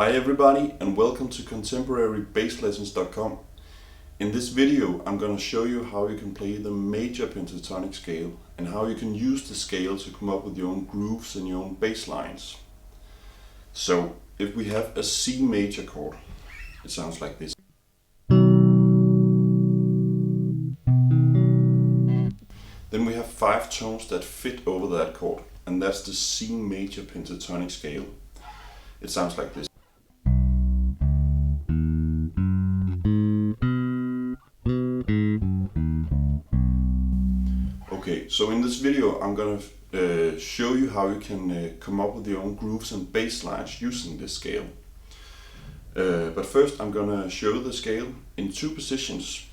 Hi everybody and welcome to contemporarybasslessons.com. In this video I'm going to show you how you can play the major pentatonic scale and how you can use the scale to come up with your own grooves and your own bass lines. So if we have a C major chord, it sounds like this. Then we have 5 tones that fit over that chord, and that's the C major pentatonic scale. It sounds like this. Okay, so in this video I'm gonna show you how you can come up with your own grooves and bass lines using this scale. But first I'm gonna show the scale in 2 positions.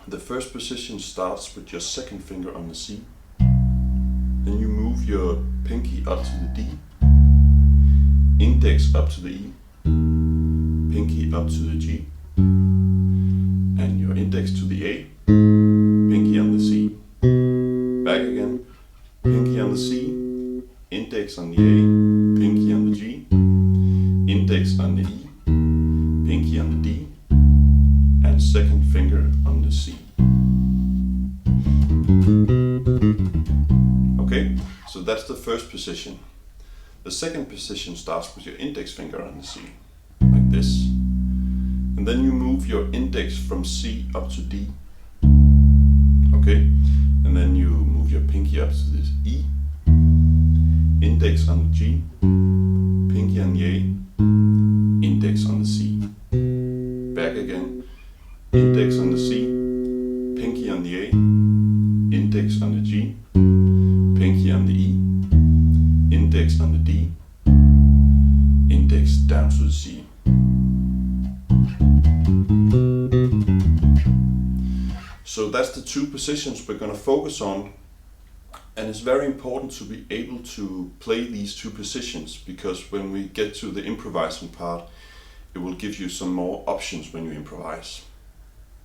The first position starts with your second finger on the C. Then you move your pinky up to the D, index up to the E, pinky up to the G, and your index to the A, pinky on the C. Back again, pinky on the C, index on the A, pinky on the G, index on the E, pinky on the D, and second finger on the C. Okay, so that's the first position. The second position starts with your index finger on the C, like this. And then you move your index from C up to D. Okay, and then you move your pinky up to this E, index on the G, pinky on the A, index on the C. Back again, index on the C, pinky on the A, index on the G, pinky on the E, index on the D, index down to the C. So that's the 2 positions we're going to focus on, and it's very important to be able to play these 2 positions, because when we get to the improvising part it will give you some more options when you improvise.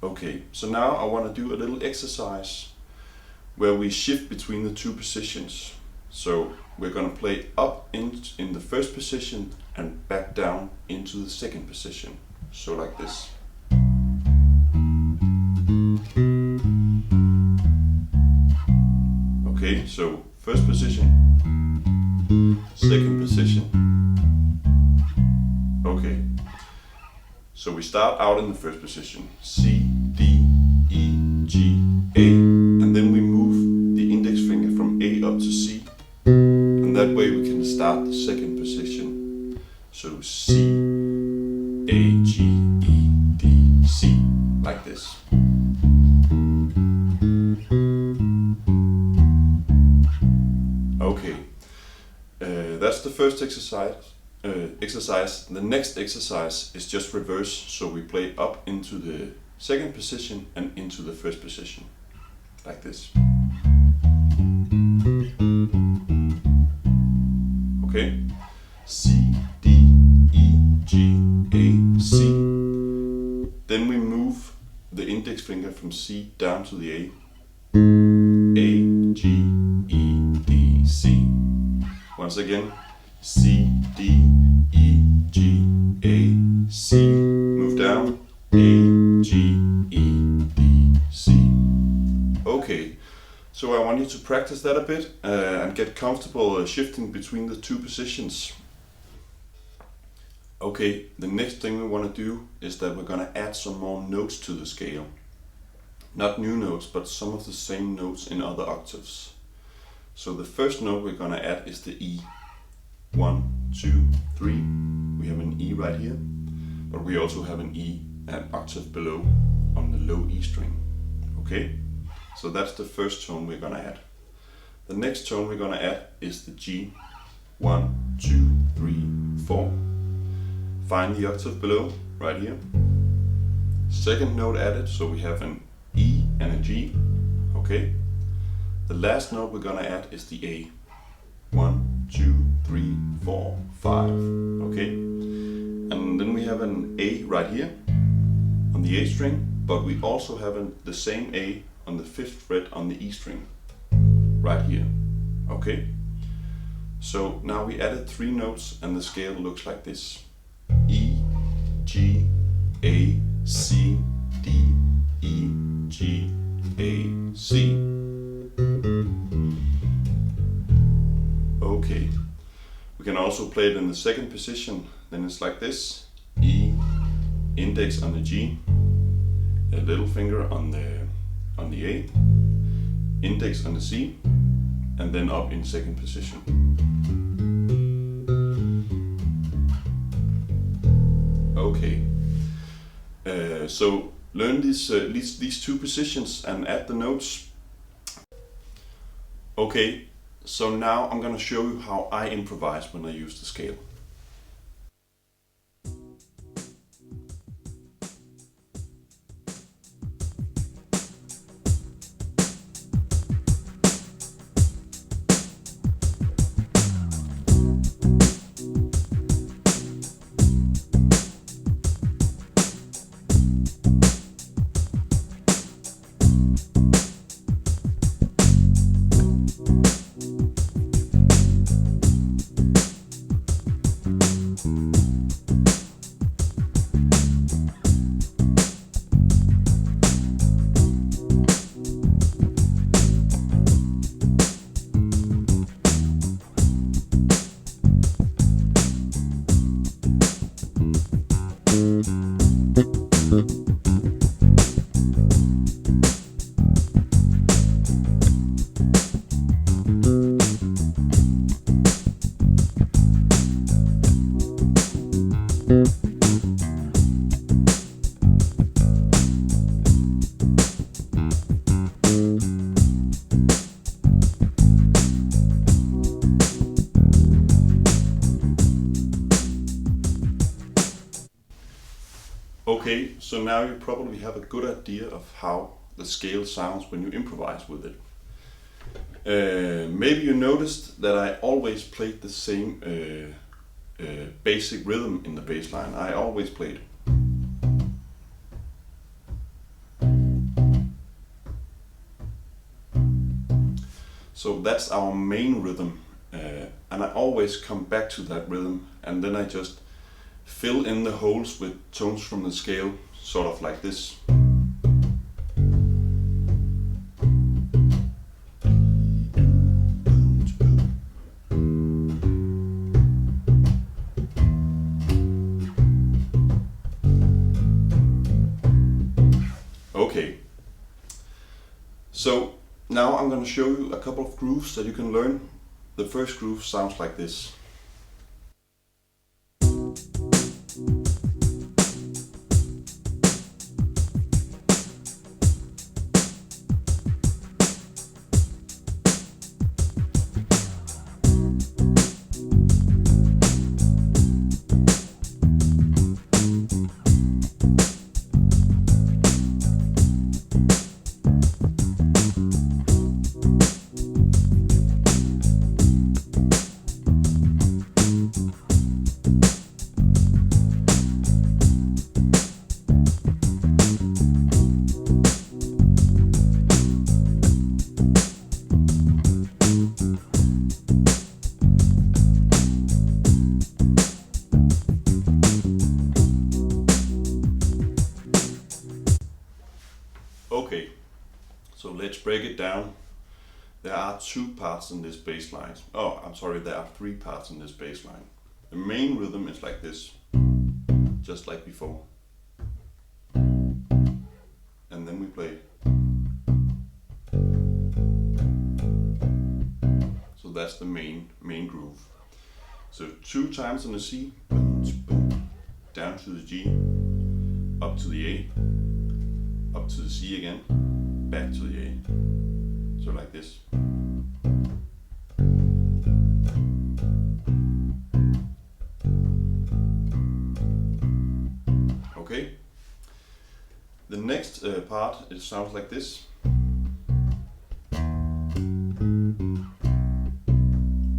Okay, so now I want to do a little exercise where we shift between the 2 positions. So we're going to play up in the first position and back down into the second position. So like this. Okay, so first position, second position. Okay, so we start out in the first position, C, D, E, G, A, and then we move the index finger from A up to C, and that way we can start the second position. So C, A, G, E, D, C, like this. Okay, that's the first exercise. The next exercise is just reverse, so we play up into the second position and into the first position, like this. Okay, C, D, E, G, A, C. Then we move the index finger from C down to the A, A, G, E, D, C. Once again, C, D, E, G, A, C. Move down, A, G, E, D, C. Okay, so I want you to practice that a bit and get comfortable shifting between the 2 positions. Okay, the next thing we want to do is that we're going to add some more notes to the scale. Not new notes, but some of the same notes in other octaves. So the first note we're going to add is the E. 1, 2, 3. We have an E right here, but we also have an E an octave below on the low E string. Okay, so that's the first tone we're going to add. The next tone we're going to add is the G. 1, 2, 3, 4. Find the octave below, right here. Second note added, so we have an E and a G. Okay. The last note we're going to add is the A. 1, 2, 3, 4, 5. Okay. And then we have an A right here on the A string, but we also have the same A on the 5th fret on the E string, right here. Okay. So now we added 3 notes and the scale looks like this. G, A, C, D, E, G, A, C. Okay, we can also play it in the second position. Then it's like this: E, index on the G, a little finger on the A, index on the C, and then up in second position. Okay, so learn these two positions and add the notes. Okay, so now I'm gonna show you how I improvise when I use the scale. Okay, so now you probably have a good idea of how the scale sounds when you improvise with it. Maybe you noticed that I always played the same basic rhythm in the bass line. I always played. So that's our main rhythm, and I always come back to that rhythm, and then I just fill in the holes with tones from the scale, sort of like this. Okay, so now I'm going to show you a couple of grooves that you can learn. The first groove sounds like this. Okay, so let's break it down. There are two parts in this bass line. Oh, I'm sorry, there are three parts in this bass line. The main rhythm is like this, just like before. And then we play. So that's the main groove. So 2 times on the C, down to the G, up to the A, up to the C again, back to the A. So like this. Okay. The next part, it sounds like this.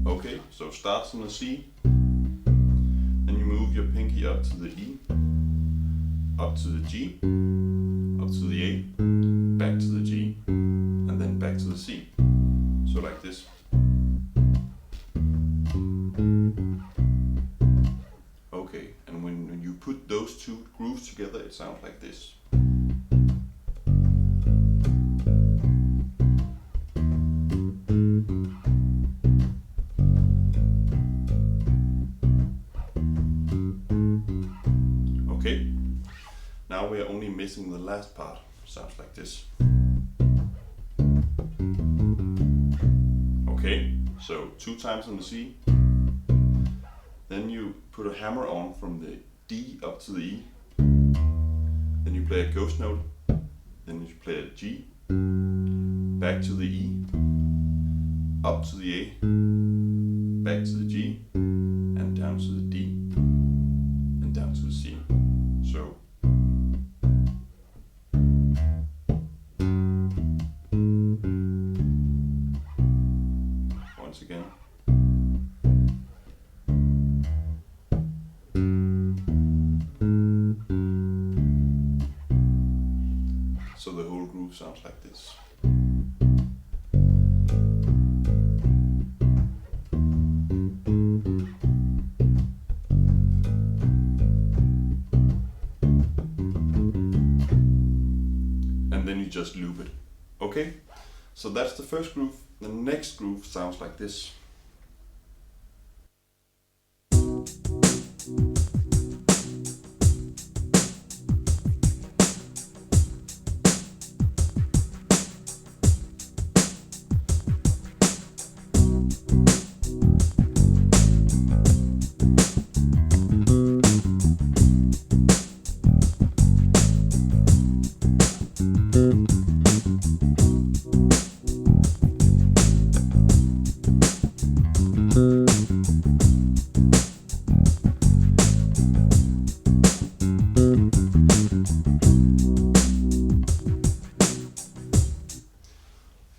Okay, so starts on the C, then you move your pinky up to the E, up to the G, up to the A, back to the G, and then back to the C. So like this. Okay, and when you put those two it sounds like this. Okay, now we are only missing the last part. Sounds like this. Okay, so 2 times on the C. Then you put a hammer on from the D up to the E. Then you play a ghost note. Then you play a G. Back to the E. Up to the A. Back to the G. And down to the D. And down to the C. So. Once again. So the whole groove sounds like this. And then you just loop it. Okay? So that's the first groove. The next groove sounds like this.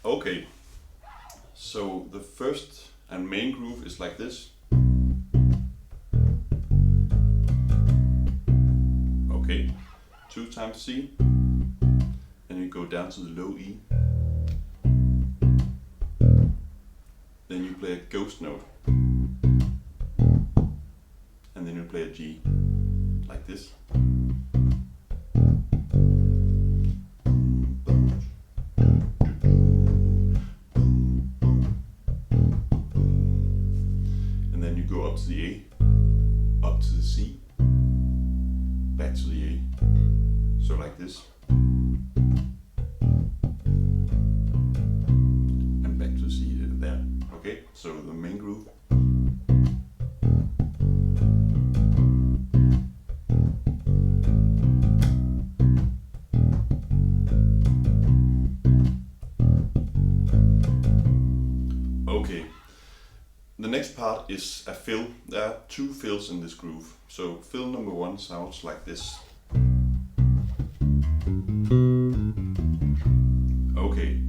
Okay, so the first and main groove is like this. Okay, 2 times C, and you go down to the low E. Then you play a ghost note, and then you play a G, like this. Up to the A, up to the C, back to the A, so like this, and back to the C there. Okay, so the main groove. Okay. The next part is a fill. There are 2 fills in this groove. So fill number 1 sounds like this. Okay,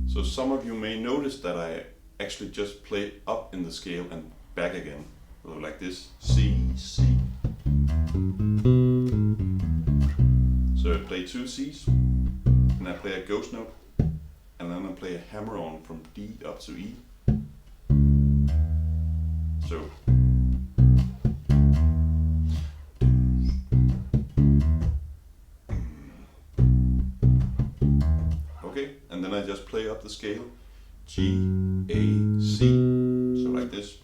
so some of you may notice that I actually just play up in the scale and back again. So like this, C, C. So I play 2 Cs, and I play a ghost note, and then I play a hammer on from D up to E. So. Okay, and then I just play up the scale, G, A, C, so like this.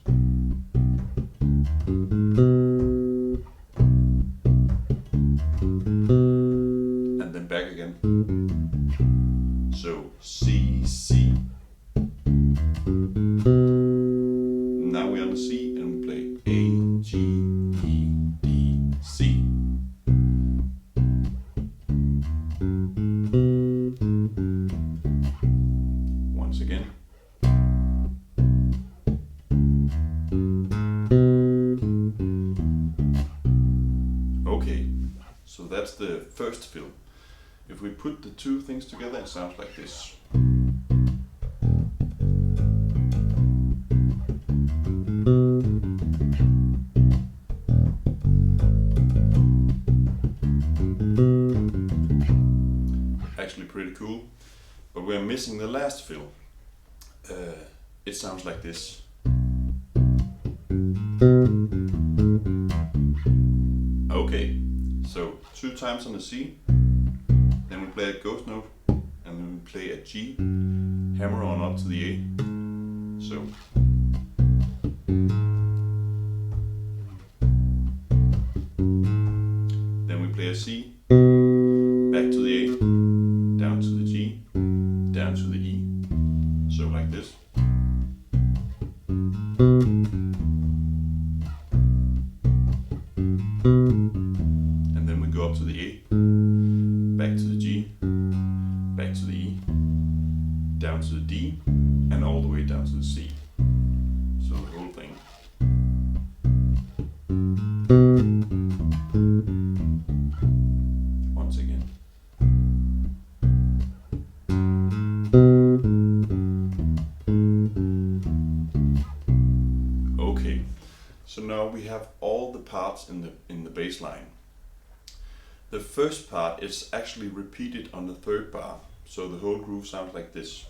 And then back again. So C, C. Now we're on the C and we play A, G, E, D, C. Once again. Okay, so that's the first fill. If we put the 2 things together, it sounds like this. Actually pretty cool, but we're missing the last fill. It sounds like this. Okay, so 2 times on the C, then we play a ghost note, and then we play a G, hammer on up to the A. So. Then we play a C, back to the A, down to the G, down to the E. So like this. And then we go up to the A, back to the G, back to the E, down to the D, and all the way down to the C. So the whole thing. Once again. Okay, so now we have all the parts in the bass line. The first part is actually repeated on the third bar, so the whole groove sounds like this.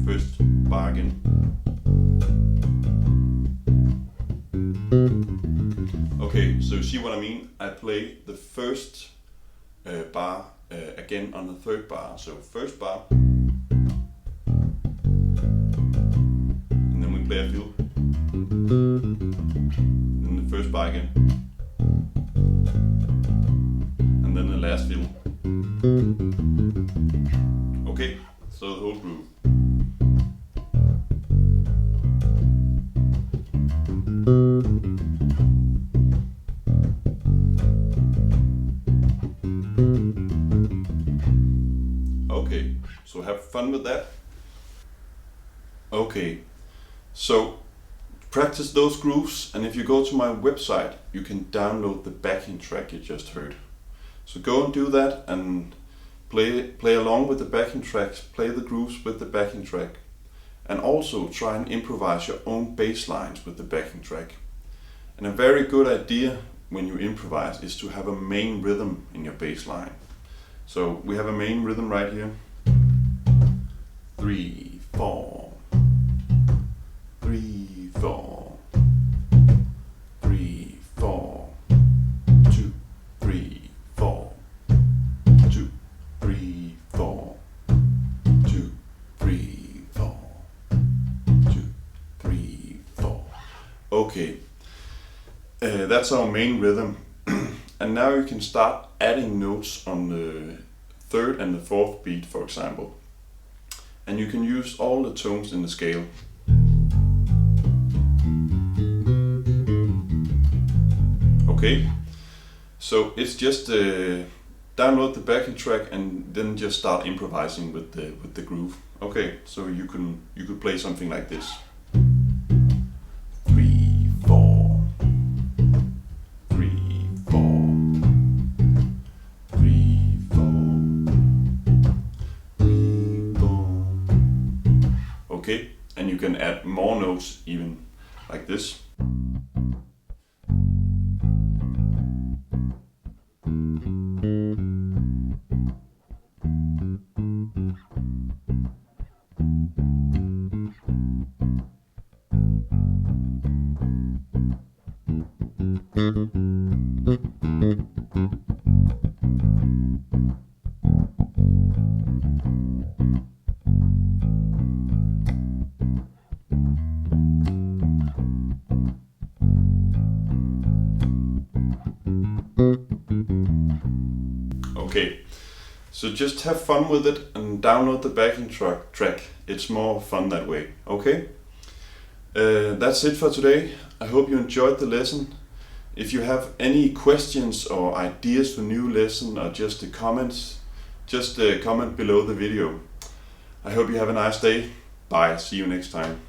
First bar again. Okay, so you see what I mean? I play the first bar again on the third bar. So first bar, and then we play a fill. Then the first bar again, and then the last fill. Okay, so the whole groove. Okay, so have fun with that. Okay, so practice those grooves, and if you go to my website, you can download the backing track you just heard. So go and do that and play along with the backing tracks, play the grooves with the backing track, and also try and improvise your own bass lines with the backing track. And a very good idea when you improvise is to have a main rhythm in your bass line. So we have a main rhythm right here. 3, 4, 3, 4, 3, 4, 2, 3, 4, 2, 3, 4, 2, 3, 4, 2, 3, 4. Okay, that's our main rhythm. And now you can start adding notes on the third and the fourth beat, for example. And you can use all the tones in the scale. Okay, so it's just download the backing track and then just start improvising with the groove. Okay, so you could play something like this. 3, 4, 3, 4, 3, 4, 3, 4. Okay, and you can add more notes even like this. Okay, so just have fun with it and download the backing track. It's more fun that way, okay? That's it for today. I hope you enjoyed the lesson. If you have any questions or ideas for new lesson or just comments, just comment below the video. I hope you have a nice day. Bye, see you next time.